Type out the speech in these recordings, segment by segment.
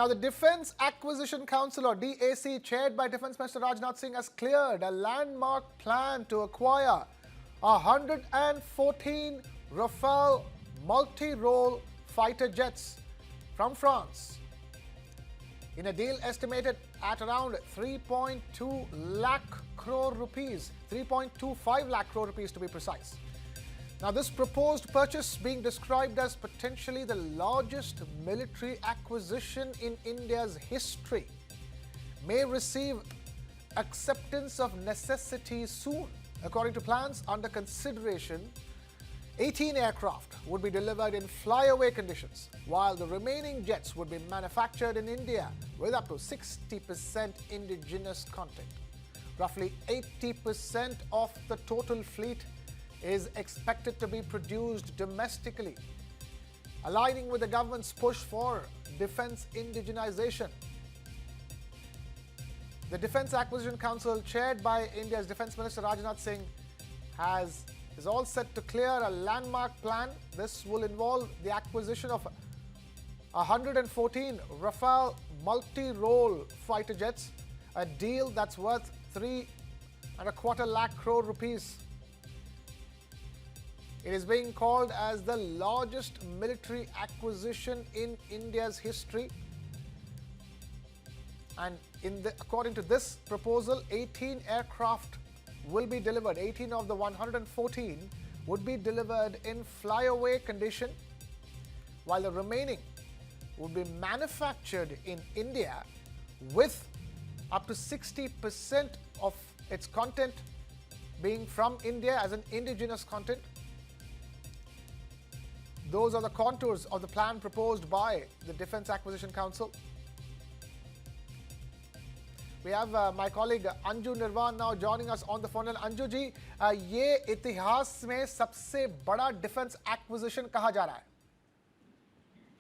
Now, the Defence Acquisition Council, or DAC, chaired by Defence Minister Rajnath Singh, has cleared a landmark plan to acquire 114 Rafale multirole fighter jets from France in a deal estimated at around 3.2 lakh crore rupees, 3.25 lakh crore rupees to be precise. Now, this proposed purchase, being described as potentially the largest military acquisition in India's history, may receive acceptance of necessity soon. According to plans under consideration, 18 aircraft would be delivered in flyaway conditions, while the remaining jets would be manufactured in India with up to 60% indigenous content. Roughly 80% of the total fleet is expected to be produced domestically, aligning with the government's push for defence indigenization. The Defence Acquisition Council, chaired by India's Defence Minister Rajnath Singh, is all set to clear a landmark plan. This will involve the acquisition of 114 Rafale multi-role fighter jets, a deal that's worth 3.25 lakh crore rupees. It is being called as the largest military acquisition in India's history. And according to this proposal, 18 aircraft will be delivered. 18 of the 114 would be delivered in flyaway condition, while the remaining would be manufactured in India with up to 60% of its content being from India as an indigenous content. Those are the contours of the plan proposed by the Defence Acquisition Council. We have my colleague Anju Nirvan now joining us on the phone. And Anju ji, ये इतिहास में सबसे बड़ा defence acquisition कहा जा रहा है?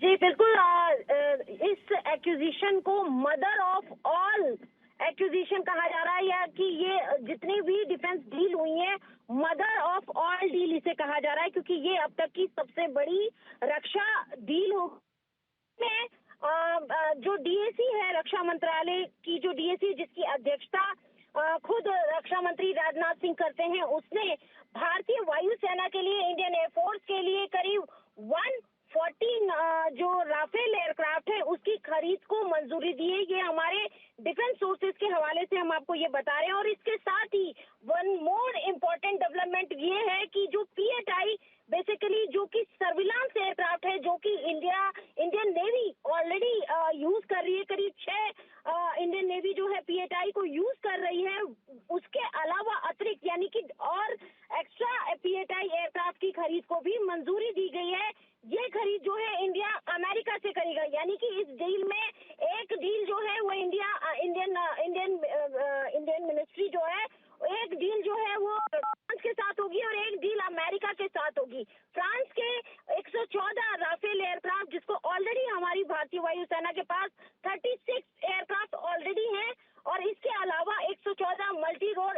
जी बिल्कुल, इस एक्विजिशन को मदर ऑफ ऑल एक्विजिशन कहा जा रहा है, या कि ये जितनी भी डिफेंस डील हुई है, मदर ऑफ ऑल डील इसे कहा जा रहा है, क्योंकि ये अब तक की सबसे बड़ी रक्षा डील में जो डीएसी है, रक्षा मंत्रालय की जो डीएसी जिसकी अध्यक्षता खुद रक्षा मंत्री राजनाथ सिंह करते हैं, उसने भारतीय वायुसेना के लिए, इंडियन एयरफोर्स के लिए करीब 114 जो राफेल एयरक्राफ्ट है उसकी खरीद को मंजूरी दी है। ये हमारे डिफेंस सोर्सेज के हवाले से हम आपको ये बता रहे हैं। और इसके साथ ही वन मोर इम्पोर्टेंट डेवलपमेंट ये है कि जो पीएटआई बेसिकली जो कि सर्विलांस एयरक्राफ्ट है, जो कि इंडियन नेवी ऑलरेडी यूज कर रही है, करीब 6 इंडियन नेवी जो है पीएटआई को यूज कर रही है, उसके अलावा अतिरिक्त यानी कि और एक्स्ट्रा पीएटआई एयरक्राफ्ट की खरीद को भी मंजूरी दी गई है। ये खरीद जो है इंडिया अमेरिका से करेगा, यानी कि इस डील में एक डील जो है वो इंडियन मिनिस्ट्री जो है, एक डील जो है वो फ्रांस के साथ होगी और एक डील अमेरिका के साथ होगी। फ्रांस के 114 राफेल एयरक्राफ्ट, जिसको ऑलरेडी हमारी भारतीय वायुसेना के पास 36 एयरक्राफ्ट ऑलरेडी हैं, और इसके अलावा 114 मल्टी रोल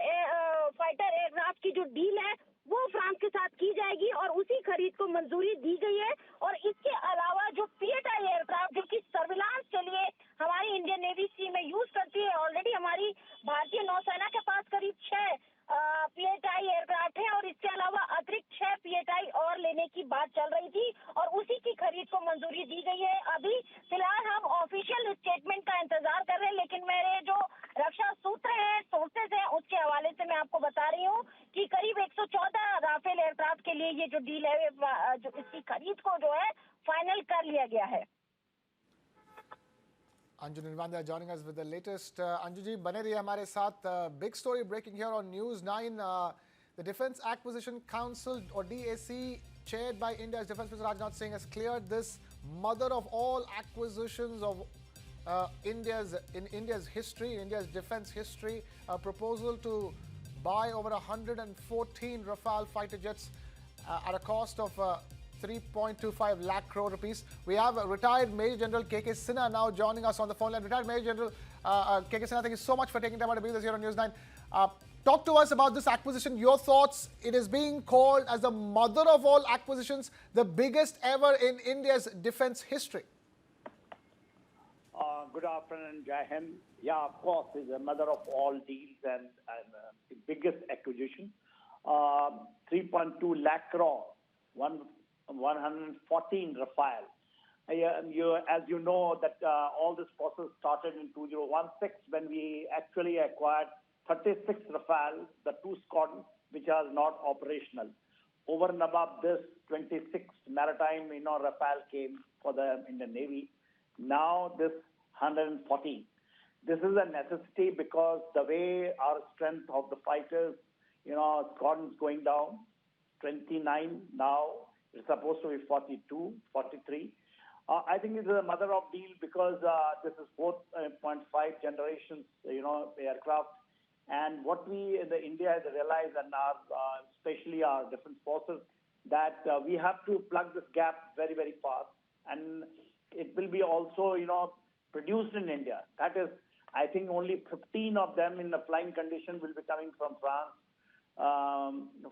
फाइटर एयरक्राफ्ट की जो डील है वो फ्रांस के साथ की जाएगी और उसी खरीद को मंजूरी दी गई है। और इसके अलावा जो पीएटआई एयरक्राफ्ट जो कि सर्विलांस के लिए हमारी इंडियन नेवी सी में यूज करती है, ऑलरेडी हमारी भारतीय नौसेना के पास करीब 6 पीएटआई एयरक्राफ्ट है और इसके अलावा अतिरिक्त 6 पीएटआई और लेने की बात चल रही थी और उसी की खरीद को मंजूरी दी गई है। अभी फिलहाल हम ऑफिशियल स्टेटमेंट का इंतजार कर रहे हैं, लेकिन मेरे जो रक्षा सूत्र हैं, सोर्सेज हैं, उसके हवाले से मैं आपको बता रही हूँ कि करीब 114 राफेल एयरक्राफ्ट के लिए ये जो डील है, जो इसकी खरीद को जो है फाइनल कर लिया गया है। Anju Nirvan joining us with the latest. Anju ji, बने रहिए हमारे साथ. Big story breaking here on News9. The Defence Acquisition Council, or DAC, chaired by India's Defence Minister Rajnath Singh, has cleared this mother of all acquisitions of India's history, India's defence history, a proposal to buy over 114 Rafale fighter jets at a cost of 3.25 lakh crore rupees. We have retired Major General K.K. Sinha now joining us on the phone line. Retired Major General K.K. Sinha, thank you so much for taking time out to be with us here on News9. Talk to us about this acquisition, your thoughts. It is being called as the mother of all acquisitions, the biggest ever in India's defence history. Good afternoon, Jai Hind. Yeah, of course, is the mother of all deals and the biggest acquisition. 3.2 lakh crore, 114 Rafale. As you know, that all this process started in 2016 when we actually acquired 36 Rafale, the 2 squadrons, which are not operational. Over and above this, 26 maritime, Rafale came for the Indian Navy. Now this 114. This is a necessity because the way our strength of the fighters, squadrons going down, 29 now, it's supposed to be 42, 43. I think it is a mother of deal because this is 4.5 generations, aircraft. And what we in India has realized, and especially our defense forces, that we have to plug this gap very, very fast. And it will be also, produced in India. That is, I think only 15 of them in the flying condition will be coming from France,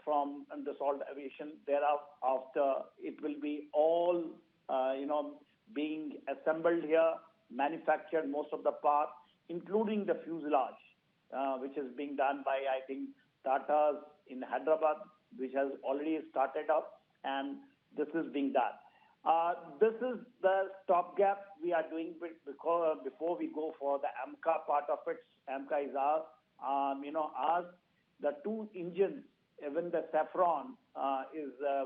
from Dassault Aviation. Thereafter, it will be all, being assembled here, manufactured, most of the parts, including the fuselage, which is being done by, I think, Tata's in Hyderabad, which has already started up, and this is being done. This is the stopgap we are doing because before we go for the AMCA part of it. AMCA is ours. Ours, the 2 engines, even the Safran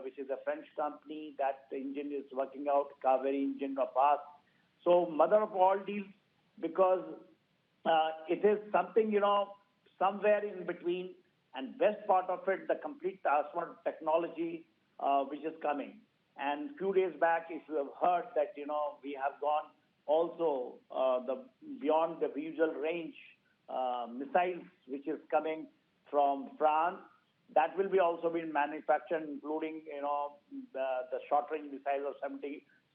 which is a French company, that the engine is working out, Kaveri engine of ours. So mother of all deals because it is something, somewhere in between, and best part of it, the complete transfer technology which is coming. And few days back, if you have heard that, we have gone also beyond the visual range missiles, which is coming from France. That will be also being manufactured, including, the short-range missiles of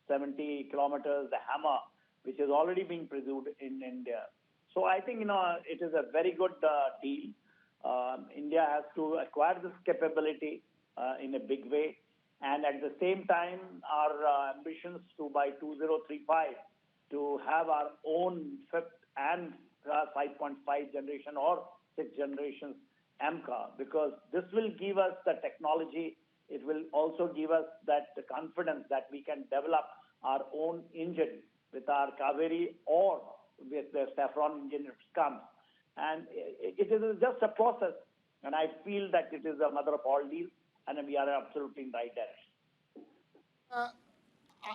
70 kilometers, the Hammer, which is already being produced in India. So I think, it is a very good deal. India has to acquire this capability in a big way. And at the same time, our ambitions to by 2035 to have our own 5th and 5.5 generation or 6th generations AMCA, because this will give us the technology. It will also give us that confidence that we can develop our own engine with our Kaveri or with the Safran engine if it comes. And it is just a process. And I feel that it is a mother of all deals, and we are absolutely in the right direction.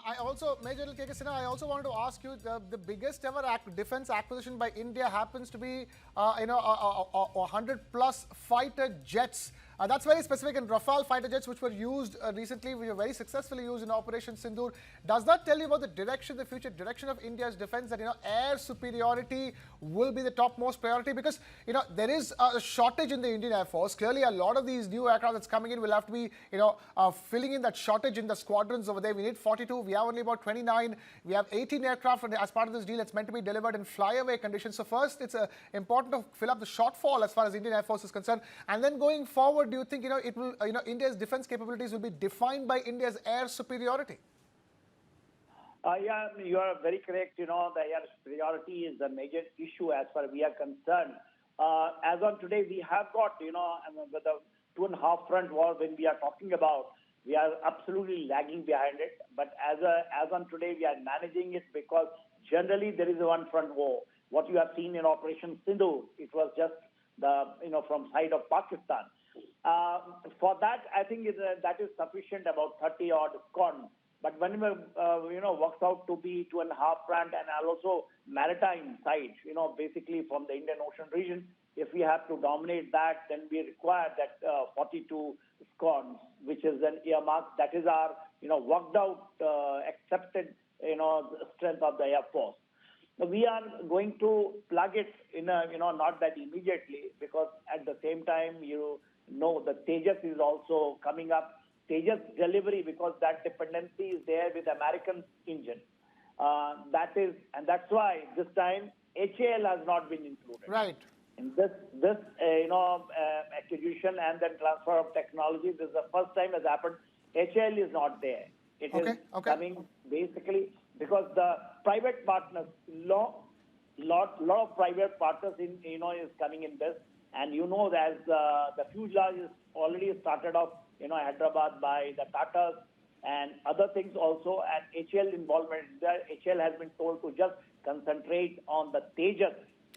I also, Major General K.K. Sinha, I also wanted to ask you, the biggest ever defense acquisition by India happens to be, 100 plus fighter jets. That's very specific, and Rafale fighter jets, which were used recently, were very successfully used in Operation Sindoor. Does that tell you about the direction, the future direction of India's defense, that, air superiority will be the topmost priority? Because, there is a shortage in the Indian Air Force. Clearly, a lot of these new aircraft that's coming in will have to be, filling in that shortage in the squadrons over there. We need 42. We have only about 29. We have 18 aircraft as part of this deal. It's meant to be delivered in flyaway conditions. So first, it's important to fill up the shortfall as far as Indian Air Force is concerned. And then going forward, do you think, it will, India's defense capabilities will be defined by India's air superiority? Yeah, you are very correct. The air superiority is a major issue as far as we are concerned. As on today, we have got, with the 2.5 front war when we are talking about, we are absolutely lagging behind it. But as on today, we are managing it because generally there is a one front war. What you have seen in Operation Sindoor, it was just from side of Pakistan. For that, I think that is sufficient, about 30 odd squadrons. But when works out to be 2.5 front and also maritime side, basically from the Indian Ocean region, if we have to dominate that, then we require that 42 squadrons, which is an earmark. That is our, worked out, accepted, strength of the Air Force. We are going to plug it in not that immediately, because at the same time, the Tejas is also coming up. Tejas delivery, because that dependency is there with American engine. That's why this time HAL has not been included. Right. In this acquisition and then transfer of technology, this is the first time has happened. HAL is not there. It is coming basically because the private partners, lot of private partners is coming in this, and as the fuselage is already started off Hyderabad by the Tatas and other things also, and HAL involvement there. HAL has been told to just concentrate on the Tejas,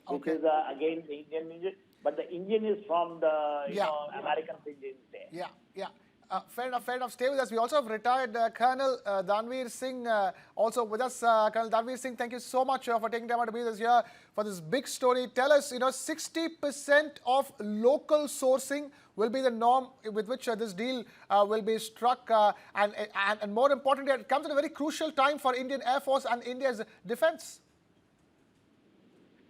which is again the Indian engine, but the engine is from the American engine there. Yeah. Fair enough. Stay with us. We also have retired Colonel Danveer Singh also with us. Colonel Danveer Singh, thank you so much for taking time out to be with us here for this big story. Tell us, 60% of local sourcing will be the norm with which this deal will be struck. And more importantly, it comes at a very crucial time for Indian Air Force and India's defense.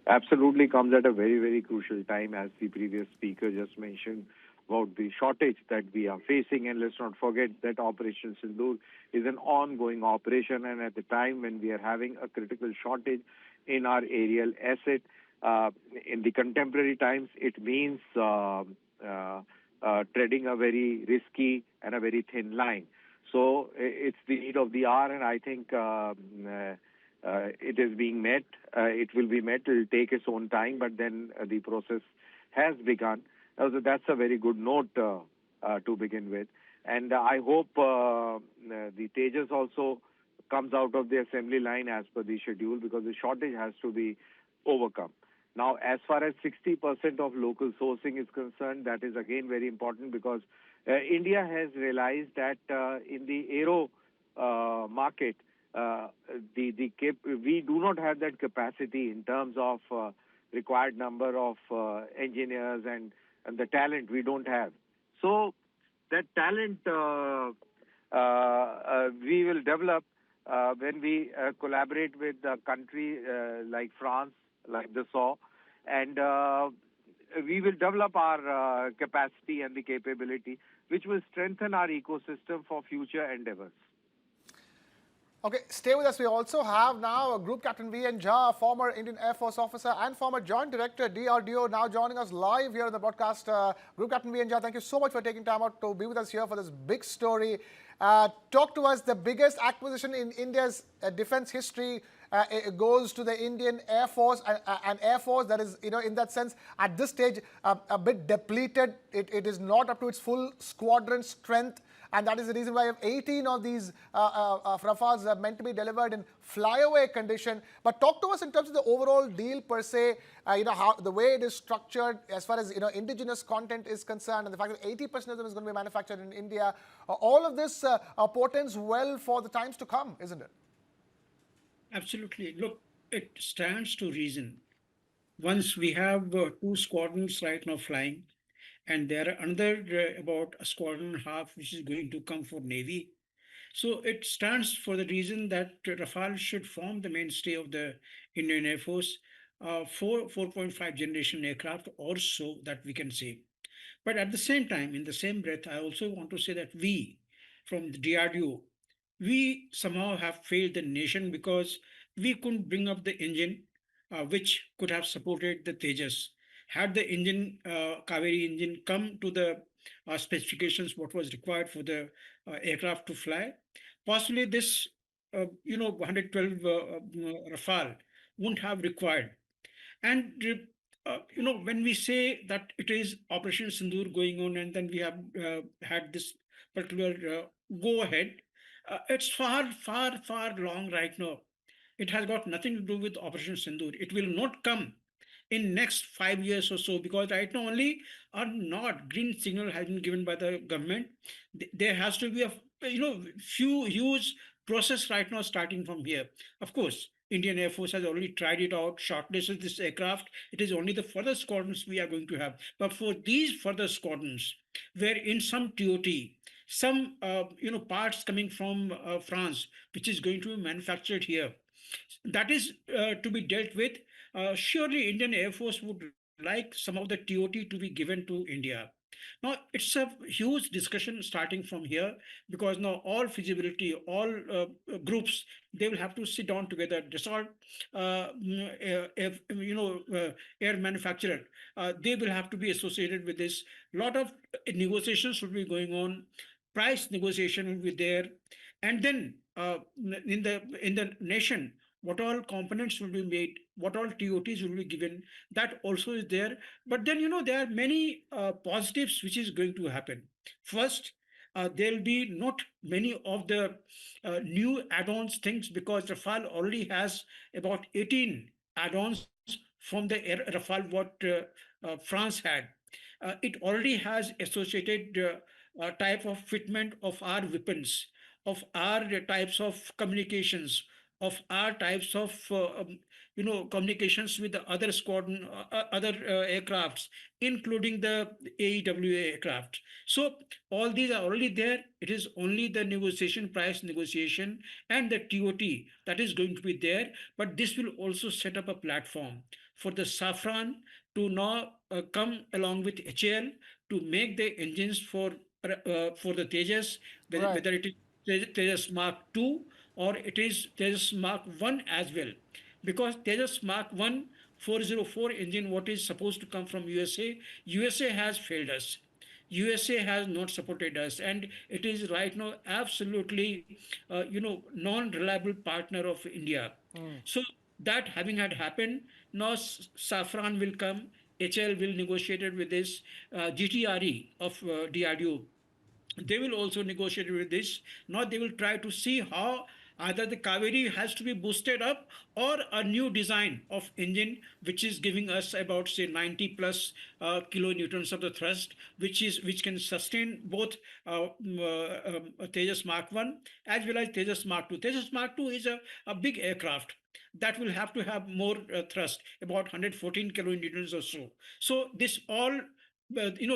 Absolutely comes at a very, very crucial time, as the previous speaker just mentioned, about the shortage that we are facing. And let's not forget that Operation Sindoor is an ongoing operation, and at the time when we are having a critical shortage in our aerial asset, in the contemporary times, it means treading a very risky and a very thin line. So it's the need of the hour, and I think it is being met. It will be met. It will take its own time, but then the process has begun. So that's a very good note to begin with. And I hope the Tejas also comes out of the assembly line as per the schedule, because the shortage has to be overcome. Now, as far as 60% of local sourcing is concerned, that is again very important, because India has realized that in the aero market, we do not have that capacity in terms of required number of engineers and the talent we don't have. So that talent we will develop when we collaborate with a country like France, like Dassault, and we will develop our capacity and the capability, which will strengthen our ecosystem for future endeavors. Okay, stay with us. We also have now Group Captain V.N. Jha, former Indian Air Force officer and former Joint Director, DRDO, now joining us live here in the broadcast. Group Captain V.N. Jha, thank you so much for taking time out to be with us here for this big story. Talk to us. The biggest acquisition in India's defense history it goes to the Indian Air Force, an Air Force that is, in that sense, at this stage, a bit depleted. It is not up to its full squadron strength. And that is the reason why 18 of these Rafales are meant to be delivered in flyaway condition. But talk to us in terms of the overall deal per se, how the way it is structured as far as indigenous content is concerned, and the fact that 80% of them is going to be manufactured in India. All of this portends well for the times to come, isn't it? Absolutely. Look, it stands to reason. Once we have 2 squadrons right now flying, and there are another about a squadron and a half which is going to come for Navy. So it stands for the reason that Rafale should form the mainstay of the Indian Air Force, 4.5 generation aircraft or so, that we can say. But at the same time, in the same breath, I also want to say that we, from the DRDO, we somehow have failed the nation because we couldn't bring up the engine which could have supported the Tejas. Had the engine, Kaveri engine, come to the specifications what was required for the aircraft to fly, possibly this 112 Rafale wouldn't have required. And when we say that it is Operation Sindoor going on, and then we have had this particular go ahead, it's far, far, far long right now. It has got nothing to do with Operation Sindoor. It will not come in next 5 years or so, because right now only a not green signal has been given by the government. There has to be a few huge process right now starting from here. Of course, Indian Air Force has already tried it out, shortlisted this aircraft. It is only the further squadrons we are going to have. But for these further squadrons, where in some TOT, some parts coming from France, which is going to be manufactured here, that is to be dealt with. Surely Indian Air Force would like some of the TOT to be given to India. Now, it's a huge discussion starting from here, because now all feasibility, all groups, they will have to sit down together. Dassault, air manufacturer, they will have to be associated with this. A lot of negotiations will be going on. Price negotiation will be there. And then in the nation, what all components will be made, what all TOTs will be given, that also is there. But then, there are many positives which is going to happen. First, there will be not many of the new add-ons things, because Rafale already has about 18 add-ons from the Rafale what France had. It already has associated type of fitment of our weapons, of our types of communications, of our types of communications with the other squadron, other aircrafts, including the AEWA aircraft. So all these are already there. It is only the negotiation, price negotiation, and the TOT that is going to be there. But this will also set up a platform for the Safran to now come along with HAL to make the engines for the Tejas, Right. whether it is Tejas Mark II or it is Tejas Mark I as well. Because Tejas Mark I 404 engine, what is supposed to come from USA has failed us. USA has not supported us, and it is right now absolutely, non-reliable partner of India. So that having had happened, now Safran will come, HL will negotiate it with this GTRE of DRDO. They will also negotiate with this. Now they will try to see how either the Kaveri has to be boosted up, or a new design of engine which is giving us about say 90 plus kilonewtons of the thrust, which can sustain both Tejas Mark 1 as well as Tejas Mark 2. Tejas Mark 2 is a big aircraft that will have to have more thrust, about 114 kilonewtons or so. So this all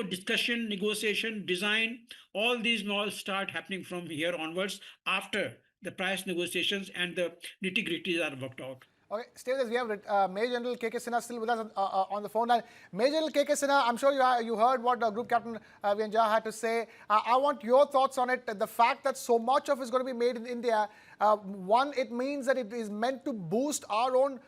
discussion, negotiation, design, all these now start happening from here onwards, after the price negotiations and the nitty gritties are worked out. Okay, stay with us. We have Major General K.K. Sinha still with us on the phone line. Major General K.K. Sinha, I'm sure you heard what Group Captain Vijay had to say. I want your thoughts on it. The fact that so much of it is going to be made in India, one, it means that it is meant to boost our own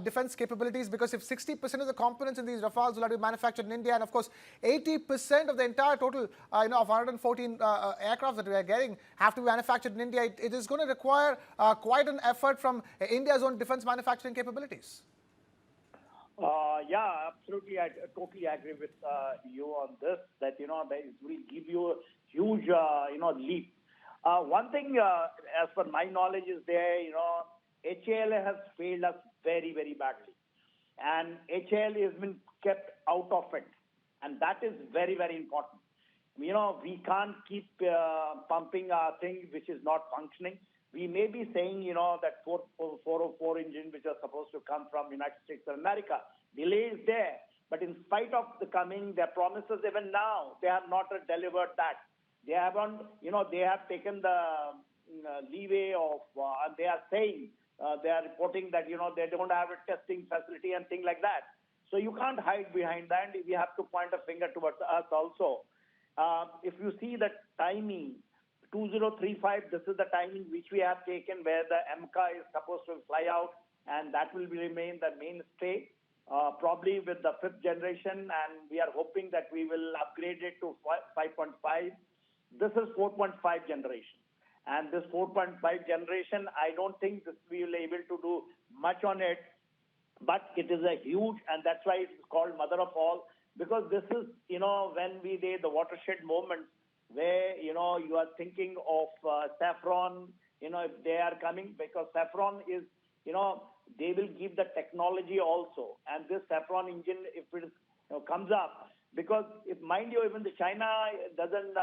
defense capabilities, because if 60% of the components in these Rafales will have to be manufactured in India, and of course 80% of the entire total of 114 aircraft that we are getting have to be manufactured in India, it is going to require quite an effort from India's own defense manufacturing capabilities. Yeah, absolutely. I totally agree with you on this, that, that will give you a huge, leap. One thing, as per my knowledge, is there, HAL has failed us very, very badly. And HAL has been kept out of it. And that is very, very important. We can't keep pumping our thing which is not functioning. We may be saying, that 404 engine, which are supposed to come from United States of America, delay is there. But in spite of the coming, their promises, even now, they have not delivered that. They haven't, they have taken the leeway of, and they are saying, they are reporting that, they don't have a testing facility and things like that. So you can't hide behind that. We have to point a finger towards us also. If you see the timing, 2035, this is the timing which we have taken, where the MCA is supposed to fly out, and that will remain the mainstay, probably with the 5th generation, and we are hoping that we will upgrade it to 5.5. This is 4.5 generation. And this 4.5 generation, I don't think this we will be able to do much on it, but it is a huge, and that's why it's called mother of all, because this is, when we did the watershed moment, where, you are thinking of Saffron, if they are coming, because Saffron is, they will give the technology also. And this Saffron engine, if it comes up, because if, mind you, even the China doesn't,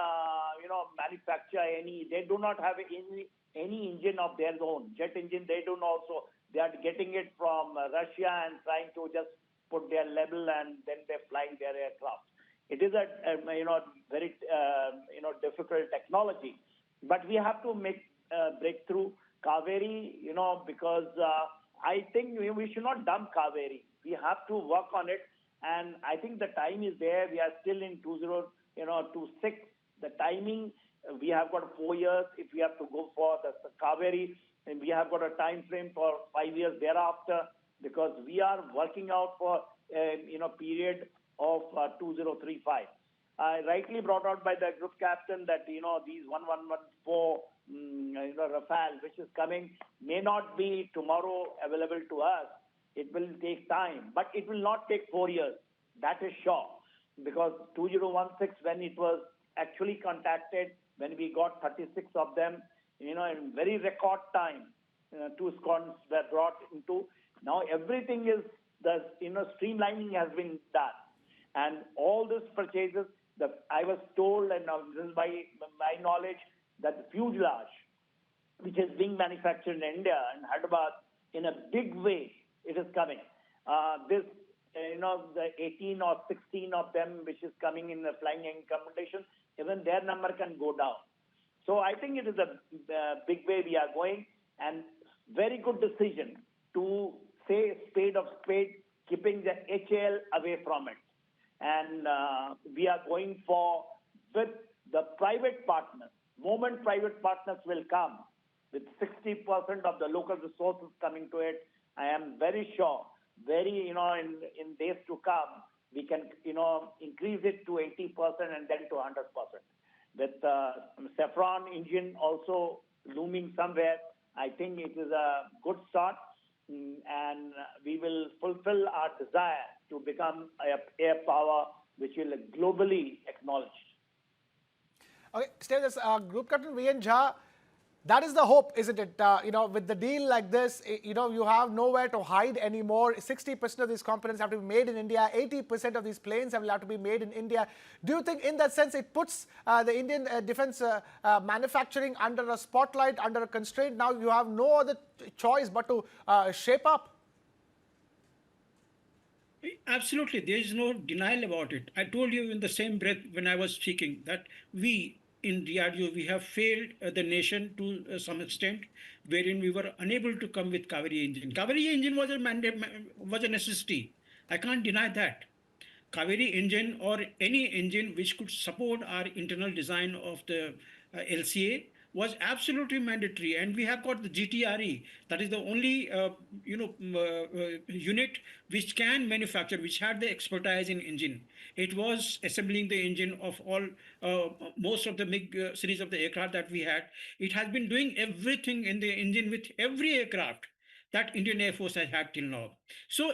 manufacture any, they do not have any engine of their own. Jet engine, they don't also, they are getting it from Russia and trying to just put their level, and then they're flying their aircraft. It is a very, difficult technology. But we have to make breakthrough. Kaveri, because I think we should not dump Kaveri. We have to work on it. And I think the time is there. We are still in 2026. The timing, we have got 4 years if we have to go for the Kaveri. And we have got a time frame for 5 years thereafter, because we are working out for, period of 2035. Rightly brought out by the group captain that, these 1114, Rafale, which is coming, may not be tomorrow available to us. It will take time, but it will not take 4 years. That is sure. Because 2016, when it was actually contacted, when we got 36 of them, in very record time, 2 squadrons were brought into. Now everything is, streamlining has been done. And all these purchases, I was told, and this is by my knowledge, that the fuselage, which is being manufactured in India and Hyderabad, in a big way, it is coming. The 18 or 16 of them, which is coming in the flying competition, even their number can go down. So I think it is a big way we are going, and very good decision to say spade of spade, keeping the HAL away from it. And we are going for with the private partners. Moment private partners will come with 60% of the local resources coming to it, I am very sure, in days to come, we can, increase it to 80% and then to 100%. With Saffron engine also looming somewhere, I think it is a good start, and we will fulfill our desire to become air power which will globally acknowledged. Okay, stay with us. Group Captain VN Jha, that is the hope, isn't it? With the deal like this, you have nowhere to hide anymore. 60% of these components have to be made in India. 80% of these planes will have to be made in India. Do you think in that sense it puts the Indian defense manufacturing under a spotlight, under a constraint? Now you have no other choice but to shape up? Absolutely. There is no denial about it. I told you in the same breath when I was speaking that we in DRDO, we have failed the nation to some extent, wherein we were unable to come with Kaveri engine. Kaveri engine was a necessity. I can't deny that. Kaveri engine or any engine which could support our internal design of the LCA was absolutely mandatory, and we have got the GTRE. That is the only unit which can manufacture, which had the expertise in engine. It was assembling the engine of all most of the MiG series of the aircraft that we had. It has been doing everything in the engine with every aircraft that Indian Air Force has had till now. So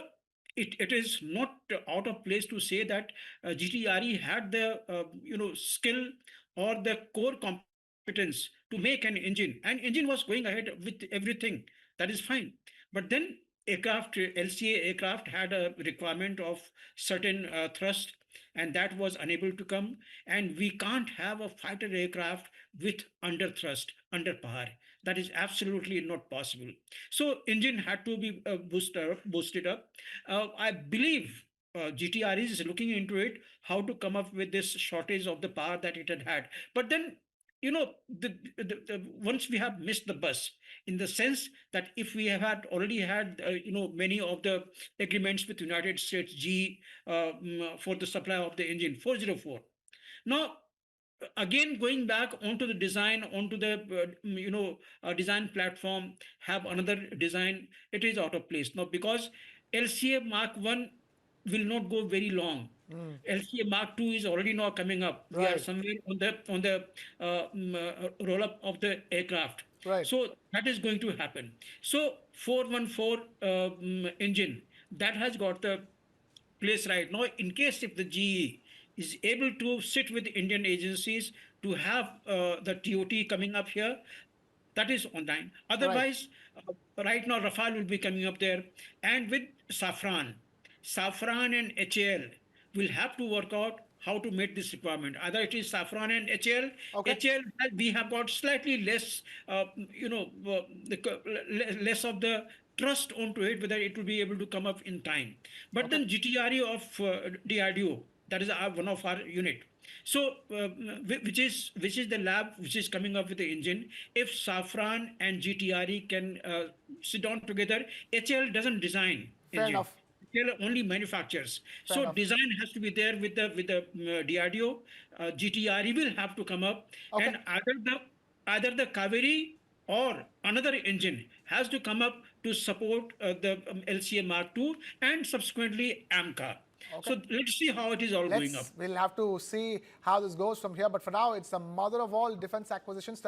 it is not out of place to say that GTRE had the skill or the core competence to make an engine, and engine was going ahead with everything. That is fine. But then LCA aircraft had a requirement of certain thrust, and that was unable to come. And we can't have a fighter aircraft with under thrust, under power. That is absolutely not possible. So engine had to be boosted up. I believe GTR is looking into it, how to come up with this shortage of the power that it had. But then, once we have missed the bus, in the sense that if we have already had, many of the agreements with United States GE for the supply of the engine 404. Now, again, going back onto the design, onto the design platform, have another design, it is out of place now, because LCA Mark 1 will not go very long. LCA Mark 2 is already now coming up. We are somewhere on the roll up of the aircraft. Right. So that is going to happen. So 414 engine that has got the place right now. In case if the GE is able to sit with Indian agencies to have the TOT coming up here, that is on time. Otherwise, right now Rafale will be coming up there, and with Safran and HAL will have to work out how to meet this requirement. Either it is Safran and HAL. HAL, we have got slightly less, less of the trust onto it, whether it will be able to come up in time. But then GTRE of DRDO, that is one of our unit. So, which is the lab which is coming up with the engine. If Safran and GTRE can sit down together, HAL doesn't design Fair engine. enough. HAL only manufactures. Fair enough. Design has to be there with the DRDO. GTRE will have to come up, and either the Kaveri or another engine has to come up to support the LCA Mark II and subsequently AMCA. So let's see how it is all going up. We'll have to see how this goes from here. But for now, it's the mother of all defense acquisitions.